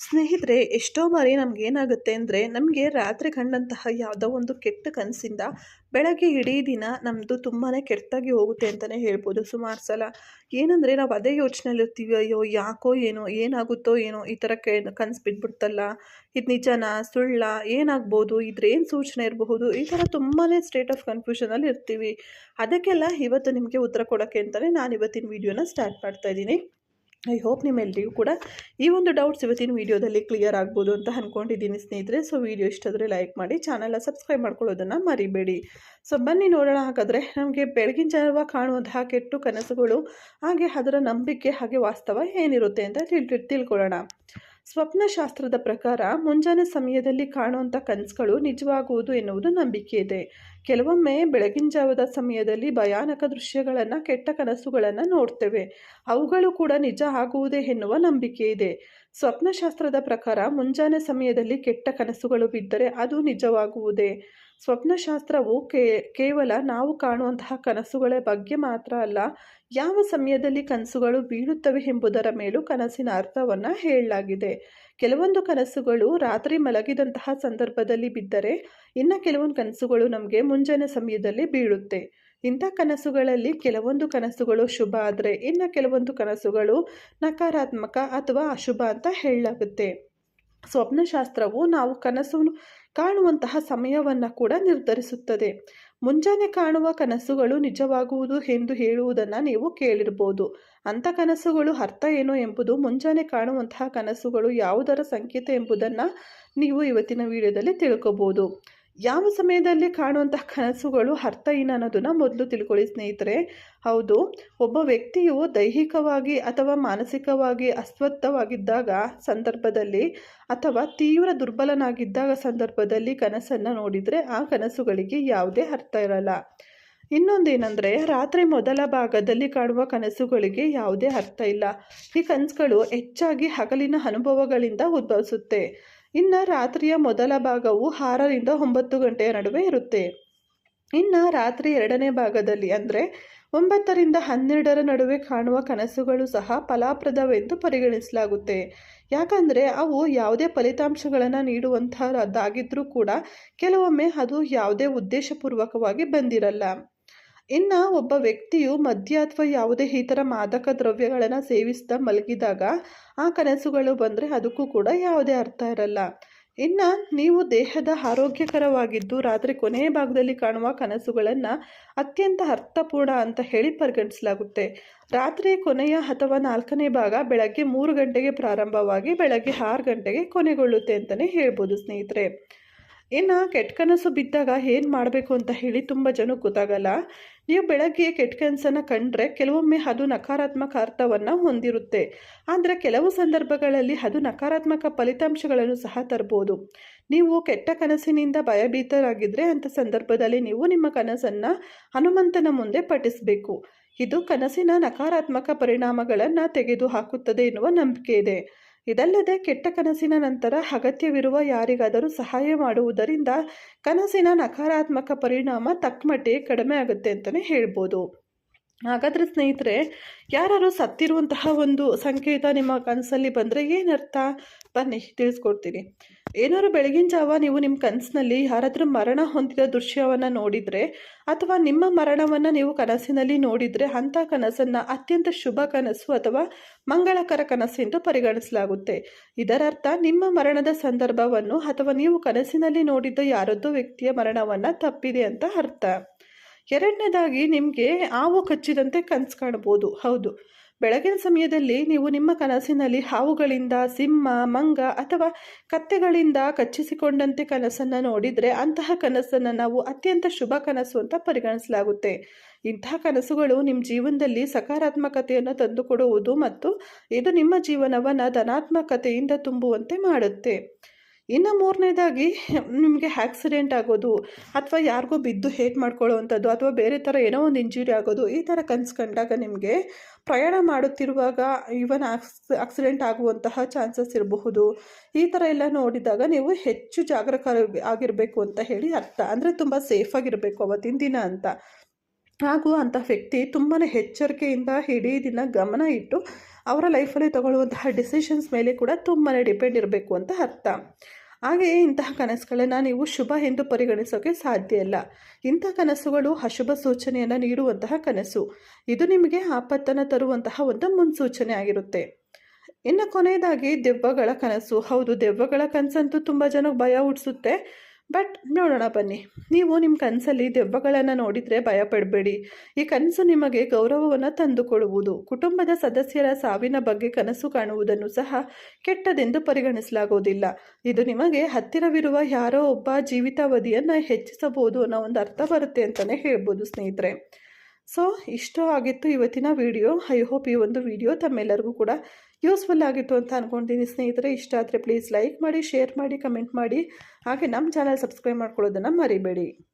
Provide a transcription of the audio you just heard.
ಸ್ನೇಹಿತರೆ, ಎಷ್ಟೋ ಬಾರಿ ನಮಗೇನಾಗುತ್ತೆ ಅಂದರೆ, ನಮಗೆ ರಾತ್ರಿ ಕಂಡಂತಹ ಯಾವುದೋ ಒಂದು ಕೆಟ್ಟ ಕನಸಿಂದ ಬೆಳಗ್ಗೆ ಇಡೀ ದಿನ ನಮ್ಮದು ತುಂಬಾ ಕೆಟ್ಟಾಗಿ ಹೋಗುತ್ತೆ ಅಂತಲೇ ಹೇಳ್ಬೋದು. ಸುಮಾರು ಸಲ ಏನಂದರೆ ನಾವು ಅದೇ ಯೋಚನೆಯಲ್ಲಿರ್ತೀವಿ, ಅಯ್ಯೋ ಯಾಕೋ ಏನೋ ಏನಾಗುತ್ತೋ ಏನೋ ಈ ಥರ ಕನಸು ಬಿದ್ದುಬಿಡ್ತಲ್ಲ, ಇದು ನಿಜನಾ ಸುಳ್ಳ ಏನಾಗ್ಬೋದು, ಇದ್ರೇನು ಸೂಚನೆ ಇರಬಹುದು, ಈ ಥರ ತುಂಬಾ ಸ್ಟೇಟ್ ಆಫ್ ಕನ್ಫ್ಯೂಷನಲ್ಲಿ ಇರ್ತೀವಿ. ಅದಕ್ಕೆಲ್ಲ ಇವತ್ತು ನಿಮಗೆ ಉತ್ತರ ಕೊಡೋಕ್ಕೆ ಅಂತಲೇ ನಾನು ಇವತ್ತಿನ ವಿಡಿಯೋನ ಸ್ಟಾರ್ಟ್ ಮಾಡ್ತಾ ಇದ್ದೀನಿ. ಐ ಹೋಪ್ ನಿಮ್ಮೆಲ್ಲರಿಗೂ ಕೂಡ ಈ ಒಂದು ಡೌಟ್ಸ್ ಇವತ್ತಿನ ವೀಡಿಯೋದಲ್ಲಿ ಕ್ಲಿಯರ್ ಆಗ್ಬೋದು ಅಂತ ಅಂದ್ಕೊಂಡಿದ್ದೀನಿ ಸ್ನೇಹಿತರೆ. ಸೊ ವಿಡಿಯೋ ಇಷ್ಟ ಆದರೆ ಲೈಕ್ ಮಾಡಿ, ಚಾನಲ್ನ ಸಬ್ಸ್ಕ್ರೈಬ್ ಮಾಡ್ಕೊಳ್ಳೋದನ್ನು ಮರಿಬೇಡಿ. ಸೊ ಬನ್ನಿ ನೋಡೋಣ. ಹಾಗಾದರೆ ನಮಗೆ ಬೆಳಗಿನ ಜಾವ ಕಾಣುವಂತಹ ಕೆಟ್ಟು ಕನಸುಗಳು, ಹಾಗೆ ಅದರ ನಂಬಿಕೆ ಹಾಗೆ ವಾಸ್ತವ ಏನಿರುತ್ತೆ ಅಂತ ತಿಳ್ಕೊಳ್ಳೋಣ. ಸ್ವಪ್ನಶಾಸ್ತ್ರದ ಪ್ರಕಾರ ಮುಂಜಾನೆ ಸಮಯದಲ್ಲಿ ಕಾಣುವಂಥ ಕನಸುಗಳು ನಿಜವಾಗುವುದು ಎನ್ನುವುದು ನಂಬಿಕೆ ಇದೆ. ಕೆಲವೊಮ್ಮೆ ಬೆಳಗಿನ ಜಾವದ ಸಮಯದಲ್ಲಿ ಭಯಾನಕ ದೃಶ್ಯಗಳನ್ನು, ಕೆಟ್ಟ ಕನಸುಗಳನ್ನು ನೋಡ್ತೇವೆ. ಅವುಗಳು ಕೂಡ ನಿಜ ಆಗುವುದೇ ಎನ್ನುವ ನಂಬಿಕೆ ಇದೆ. ಸ್ವಪ್ನಶಾಸ್ತ್ರದ ಪ್ರಕಾರ ಮುಂಜಾನೆ ಸಮಯದಲ್ಲಿ ಕೆಟ್ಟ ಕನಸುಗಳು ಬಿದ್ದರೆ ಅದು ನಿಜವಾಗುವುದೇ. ಸ್ವಪ್ನಶಾಸ್ತ್ರವು ಕೇವಲ ನಾವು ಕಾಣುವಂತಹ ಕನಸುಗಳ ಬಗ್ಗೆ ಮಾತ್ರ ಅಲ್ಲ, ಯಾವ ಸಮಯದಲ್ಲಿ ಕನಸುಗಳು ಬೀಳುತ್ತವೆ ಎಂಬುದರ ಮೇಲೂ ಕನಸಿನ ಅರ್ಥವನ್ನು ಹೇಳಲಾಗಿದೆ. ಕೆಲವೊಂದು ಕನಸುಗಳು ರಾತ್ರಿ ಮಲಗಿದಂತಹ ಸಂದರ್ಭದಲ್ಲಿ ಬಿದ್ದರೆ, ಇನ್ನು ಕೆಲವೊಂದು ಕನಸುಗಳು ನಮಗೆ ಮುಂಜಾನೆ ಸಮಯದಲ್ಲಿ ಬೀಳುತ್ತೆ. ಇಂಥ ಕನಸುಗಳಲ್ಲಿ ಕೆಲವೊಂದು ಕನಸುಗಳು ಶುಭ ಆದರೆ, ಇನ್ನು ಕೆಲವೊಂದು ಕನಸುಗಳು ನಕಾರಾತ್ಮಕ ಅಥವಾ ಅಶುಭ ಅಂತ ಹೇಳಲಾಗುತ್ತೆ. ಸ್ವಪ್ನಶಾಸ್ತ್ರವು ನಾವು ಕನಸು ಕಾಣುವಂತಹ ಸಮಯವನ್ನು ಕೂಡ ನಿರ್ಧರಿಸುತ್ತದೆ. ಮುಂಜಾನೆ ಕಾಣುವ ಕನಸುಗಳು ನಿಜವಾಗುವುದು ಎಂದು ಹೇಳುವುದನ್ನು ನೀವು ಕೇಳಿರ್ಬೋದು. ಅಂಥ ಕನಸುಗಳು ಅರ್ಥ ಏನು ಎಂಬುದು, ಮುಂಜಾನೆ ಕಾಣುವಂತಹ ಕನಸುಗಳು ಯಾವುದರ ಸಂಕೇತ ಎಂಬುದನ್ನು ನೀವು ಇವತ್ತಿನ ವಿಡಿಯೋದಲ್ಲಿ ತಿಳ್ಕೊಬೋದು. ಯಾವ ಸಮಯದಲ್ಲಿ ಕಾಣುವಂತಹ ಕನಸುಗಳು ಅರ್ಥ ಏನು ಅನ್ನೋದನ್ನು ಮೊದಲು ತಿಳ್ಕೊಳ್ಳಿ ಸ್ನೇಹಿತರೆ. ಹೌದು, ಒಬ್ಬ ವ್ಯಕ್ತಿಯು ದೈಹಿಕವಾಗಿ ಅಥವಾ ಮಾನಸಿಕವಾಗಿ ಅಸ್ವಸ್ಥವಾಗಿದ್ದಾಗ ಸಂದರ್ಭದಲ್ಲಿ, ಅಥವಾ ತೀವ್ರ ದುರ್ಬಲನಾಗಿದ್ದಾಗ ಸಂದರ್ಭದಲ್ಲಿ ಕನಸನ್ನು ನೋಡಿದರೆ ಆ ಕನಸುಗಳಿಗೆ ಯಾವುದೇ ಅರ್ಥ ಇರಲ್ಲ. ಇನ್ನೊಂದೇನೆಂದರೆ, ರಾತ್ರಿ ಮೊದಲ ಭಾಗದಲ್ಲಿ ಕಾಣುವ ಕನಸುಗಳಿಗೆ ಯಾವುದೇ ಅರ್ಥ ಇಲ್ಲ. ಈ ಕನಸುಗಳು ಹೆಚ್ಚಾಗಿ ಹಗಲಿನ ಅನುಭವಗಳಿಂದ ಉದ್ಭವಿಸುತ್ತೆ. ಇನ್ನು ರಾತ್ರಿಯ ಮೊದಲ ಭಾಗವು 6ರಿಂದ 9 ಗಂಟೆಯ ನಡುವೆ ಇರುತ್ತೆ. ಇನ್ನು ರಾತ್ರಿ ಎರಡನೇ ಭಾಗದಲ್ಲಿ ಅಂದರೆ 9ರಿಂದ 12ರ ನಡುವೆ ಕಾಣುವ ಕನಸುಗಳು ಸಹ ಫಲಪ್ರದವೆಂದು ಪರಿಗಣಿಸಲಾಗುತ್ತೆ. ಯಾಕಂದರೆ ಅವು ಯಾವುದೇ ಫಲಿತಾಂಶಗಳನ್ನು ನೀಡುವಂತಹದ್ದಾಗಿದ್ದರೂ ಕೂಡ ಕೆಲವೊಮ್ಮೆ ಅದು ಯಾವುದೇ ಉದ್ದೇಶಪೂರ್ವಕವಾಗಿ ಬಂದಿರಲ್ಲ. ಇನ್ನು ಒಬ್ಬ ವ್ಯಕ್ತಿಯು ಮದ್ಯ ಅಥವಾ ಯಾವುದೇ ಈ ಥರ ಮಾದಕ ದ್ರವ್ಯಗಳನ್ನು ಸೇವಿಸ್ತಾ ಮಲಗಿದಾಗ ಆ ಕನಸುಗಳು ಬಂದರೆ ಅದಕ್ಕೂ ಕೂಡ ಯಾವುದೇ ಅರ್ಥ ಇರಲ್ಲ. ಇನ್ನು ನೀವು ದೇಹದ ಆರೋಗ್ಯಕರವಾಗಿದ್ದು ರಾತ್ರಿ ಕೊನೆಯ ಭಾಗದಲ್ಲಿ ಕಾಣುವ ಕನಸುಗಳನ್ನು ಅತ್ಯಂತ ಅರ್ಥಪೂರ್ಣ ಅಂತ ಹೇಳಿ ಪರಿಗಣಿಸಲಾಗುತ್ತೆ. ರಾತ್ರಿ ಕೊನೆಯ ಅಥವಾ 4ನೇ ಭಾಗ ಬೆಳಗ್ಗೆ 3 ಗಂಟೆಗೆ ಪ್ರಾರಂಭವಾಗಿ ಬೆಳಗ್ಗೆ 6 ಗಂಟೆಗೆ ಕೊನೆಗೊಳ್ಳುತ್ತೆ ಅಂತಲೇ ಹೇಳ್ಬೋದು ಸ್ನೇಹಿತರೆ. ಇನ್ನು ಕೆಟ್ಟ ಕನಸು ಬಿದ್ದಾಗ ಏನು ಮಾಡಬೇಕು ಅಂತ ಹೇಳಿ ತುಂಬ ಜನಕ್ಕೆ ಗೊತ್ತಾಗಲ್ಲ. ನೀವು ಬೆಳಗ್ಗೆ ಕೆಟ್ಟ ಕನಸನ್ನು ಕಂಡ್ರೆ ಕೆಲವೊಮ್ಮೆ ಅದು ನಕಾರಾತ್ಮಕ ಅರ್ಥವನ್ನು ಹೊಂದಿರುತ್ತೆ. ಆದರೆ ಕೆಲವು ಸಂದರ್ಭಗಳಲ್ಲಿ ಅದು ನಕಾರಾತ್ಮಕ ಫಲಿತಾಂಶಗಳನ್ನು ಸಹ ತರ್ಬೋದು. ನೀವು ಕೆಟ್ಟ ಕನಸಿನಿಂದ ಭಯಭೀತರಾಗಿದ್ದರೆ ಅಂಥ ಸಂದರ್ಭದಲ್ಲಿ ನೀವು ನಿಮ್ಮ ಕನಸನ್ನು ಹನುಮಂತನ ಮುಂದೆ ಪಠಿಸಬೇಕು. ಇದು ಕನಸಿನ ನಕಾರಾತ್ಮಕ ಪರಿಣಾಮಗಳನ್ನು ತೆಗೆದುಹಾಕುತ್ತದೆ ಎನ್ನುವ ನಂಬಿಕೆ ಇದೆ. ಇದಲ್ಲದೆ ಕೆಟ್ಟ ಕನಸಿನ ನಂತರ ಅಗತ್ಯವಿರುವ ಯಾರಿಗಾದರೂ ಸಹಾಯ ಮಾಡುವುದರಿಂದ ಕನಸಿನ ನಕಾರಾತ್ಮಕ ಪರಿಣಾಮ ತಕ್ಕಮಟ್ಟಿಗೆ ಕಡಿಮೆ ಆಗುತ್ತೆ ಅಂತಲೇ ಹೇಳ್ಬೋದು. ಹಾಗಾದರೆ ಸ್ನೇಹಿತರೆ, ಯಾರು ಸತ್ತಿರುವಂತಹ ಒಂದು ಸಂಕೇತ ನಿಮ್ಮ ಕನಸಲ್ಲಿ ಬಂದರೆ ಏನರ್ಥ, ಬನ್ನಿ ತಿಳಿಸ್ಕೊಡ್ತೀನಿ. ಏನಾದ್ರು ಬೆಳಗಿನ ಜಾವ ನೀವು ನಿಮ್ಮ ಕನಸಿನಲ್ಲಿ ಯಾರಾದರೂ ಮರಣ ಹೊಂದಿದ ದೃಶ್ಯವನ್ನು ನೋಡಿದರೆ, ಅಥವಾ ನಿಮ್ಮ ಮರಣವನ್ನು ನೀವು ಕನಸಿನಲ್ಲಿ ನೋಡಿದರೆ ಅಂಥ ಕನಸನ್ನು ಅತ್ಯಂತ ಶುಭ ಕನಸು ಅಥವಾ ಮಂಗಳಕರ ಕನಸು ಎಂದು ಪರಿಗಣಿಸಲಾಗುತ್ತೆ. ಇದರರ್ಥ ನಿಮ್ಮ ಮರಣದ ಸಂದರ್ಭವನ್ನು ಅಥವಾ ನೀವು ಕನಸಿನಲ್ಲಿ ನೋಡಿದ್ದ ಯಾರೊಬ್ಬ ವ್ಯಕ್ತಿಯ ಮರಣವನ್ನು ತಪ್ಪಿದೆ ಅಂತ ಅರ್ಥ. ಎರಡನೇದಾಗಿ, ನಿಮಗೆ ಹಾವು ಕಚ್ಚಿದಂತೆ ಕನಸು ಕಾಣ್ಬೋದು. ಹೌದು, ಬೆಳಗಿನ ಸಮಯದಲ್ಲಿ ನೀವು ನಿಮ್ಮ ಕನಸಿನಲ್ಲಿ ಹಾವುಗಳಿಂದ, ಸಿಂಹ, ಮಂಗ ಅಥವಾ ಕತ್ತೆಗಳಿಂದ ಕಚ್ಚಿಸಿಕೊಂಡಂತೆ ಕನಸನ್ನು ನೋಡಿದರೆ ಅಂತಹ ಕನಸನ್ನು ನಾವು ಅತ್ಯಂತ ಶುಭ ಕನಸು ಅಂತ ಪರಿಗಣಿಸಲಾಗುತ್ತೆ. ಇಂತಹ ಕನಸುಗಳು ನಿಮ್ಮ ಜೀವನದಲ್ಲಿ ಸಕಾರಾತ್ಮಕತೆಯನ್ನು ತಂದುಕೊಡುವುದು ಮತ್ತು ಇದು ನಿಮ್ಮ ಜೀವನವನ್ನು ಧನಾತ್ಮಕತೆಯಿಂದ ತುಂಬುವಂತೆ ಮಾಡುತ್ತೆ. ಇನ್ನು ಮೂರನೇದಾಗಿ, ನಿಮಗೆ ಆಕ್ಸಿಡೆಂಟ್ ಆಗೋದು ಅಥವಾ ಯಾರಿಗೂ ಬಿದ್ದು ಹೇಟ್ ಮಾಡ್ಕೊಳ್ಳೋವಂಥದ್ದು ಅಥವಾ ಬೇರೆ ಥರ ಏನೋ ಒಂದು ಇಂಜುರಿ ಆಗೋದು, ಈ ಥರ ಕನಸು ಕಂಡಾಗ ನಿಮಗೆ ಪ್ರಯಾಣ ಮಾಡುತ್ತಿರುವಾಗ ಈವನ್ ಆಕ್ಸಿಡೆಂಟ್ ಆಗುವಂತಹ ಚಾನ್ಸಸ್ ಇರಬಹುದು. ಈ ಥರ ಎಲ್ಲ ನೋಡಿದಾಗ ನೀವು ಹೆಚ್ಚು ಜಾಗರೂಕರ ಆಗಿರಬೇಕು ಅಂತ ಹೇಳಿ ಅರ್ಥ. ಅಂದರೆ ತುಂಬ ಸೇಫಾಗಿರಬೇಕು ಅವತ್ತಿನ ದಿನ ಅಂತ. ಹಾಗೂ ಅಂಥ ವ್ಯಕ್ತಿ ತುಂಬಾ ಎಚ್ಚರಿಕೆಯಿಂದ ಇಡೀ ದಿನ ಗಮನ ಇಟ್ಟು ಅವರ ಲೈಫಲ್ಲಿ ತಗೊಳ್ಳುವಂತಹ ಡಿಸಿಷನ್ಸ್ ಮೇಲೆ ಕೂಡ ತುಂಬಾ ಡಿಪೆಂಡ್ ಇರಬೇಕು ಅಂತ ಅರ್ಥ. ಹಾಗೆಯೇ ಇಂತಹ ಕನಸುಗಳನ್ನು ನೀವು ಶುಭ ಎಂದು ಪರಿಗಣಿಸೋಕೆ ಸಾಧ್ಯ ಇಲ್ಲ. ಇಂಥ ಕನಸುಗಳು ಅಶುಭ ಸೂಚನೆಯನ್ನು ನೀಡುವಂತಹ ಕನಸು. ಇದು ನಿಮಗೆ ಆಪತ್ತನ್ನು ತರುವಂತಹ ಒಂದು ಮುನ್ಸೂಚನೆ ಆಗಿರುತ್ತೆ. ಇನ್ನು ಕೊನೆಯದಾಗಿ ದೆವ್ವಗಳ ಕನಸು. ಹೌದು, ದೆವ್ವಗಳ ಕನಸಂತೂ ತುಂಬ ಜನಕ್ಕೆ ಭಯ ಹುಟ್ಟಿಸುತ್ತೆ. ಬಟ್ ನೋಡೋಣ ಬನ್ನಿ. ನೀವು ನಿಮ್ಮ ಕನಸಲ್ಲಿ ದೆವ್ವಗಳನ್ನು ನೋಡಿದರೆ ಭಯಪಡಬೇಡಿ. ಈ ಕನಸು ನಿಮಗೆ ಗೌರವವನ್ನು ತಂದುಕೊಡುವುದು. ಕುಟುಂಬದ ಸದಸ್ಯರ ಸಾವಿನ ಬಗ್ಗೆ ಕನಸು ಕಾಣುವುದನ್ನು ಸಹ ಕೆಟ್ಟದೆಂದು ಪರಿಗಣಿಸಲಾಗುವುದಿಲ್ಲ. ಇದು ನಿಮಗೆ ಹತ್ತಿರವಿರುವ ಯಾರೋ ಒಬ್ಬ ಜೀವಿತಾವಧಿಯನ್ನು ಹೆಚ್ಚಿಸಬಹುದು ಅನ್ನೋ ಒಂದು ಅರ್ಥ ಬರುತ್ತೆ ಅಂತಲೇ ಹೇಳ್ಬೋದು ಸ್ನೇಹಿತರೆ. ಸೊ ಇಷ್ಟು ಆಗಿತ್ತು ಇವತ್ತಿನ ವಿಡಿಯೋ. ಐ ಹೋಪ್ ಈ ಒಂದು ವಿಡಿಯೋ ತಮ್ಮೆಲ್ಲರಿಗೂ ಕೂಡ ಯೂಸ್ಫುಲ್ ಆಗಿತ್ತು ಅಂತ ಅಂದ್ಕೊಳ್ತೀನಿ ಸ್ನೇಹಿತರೆ. ಇಷ್ಟ ಆದರೆ ಪ್ಲೀಸ್ ಲೈಕ್ ಮಾಡಿ, ಶೇರ್ ಮಾಡಿ, ಕಮೆಂಟ್ ಮಾಡಿ. ಹಾಗೆ ನಮ್ಮ ಚಾನಲ್ ಸಬ್ಸ್ಕ್ರೈಬ್ ಮಾಡ್ಕೊಳ್ಳೋದನ್ನು ಮರಿಬೇಡಿ.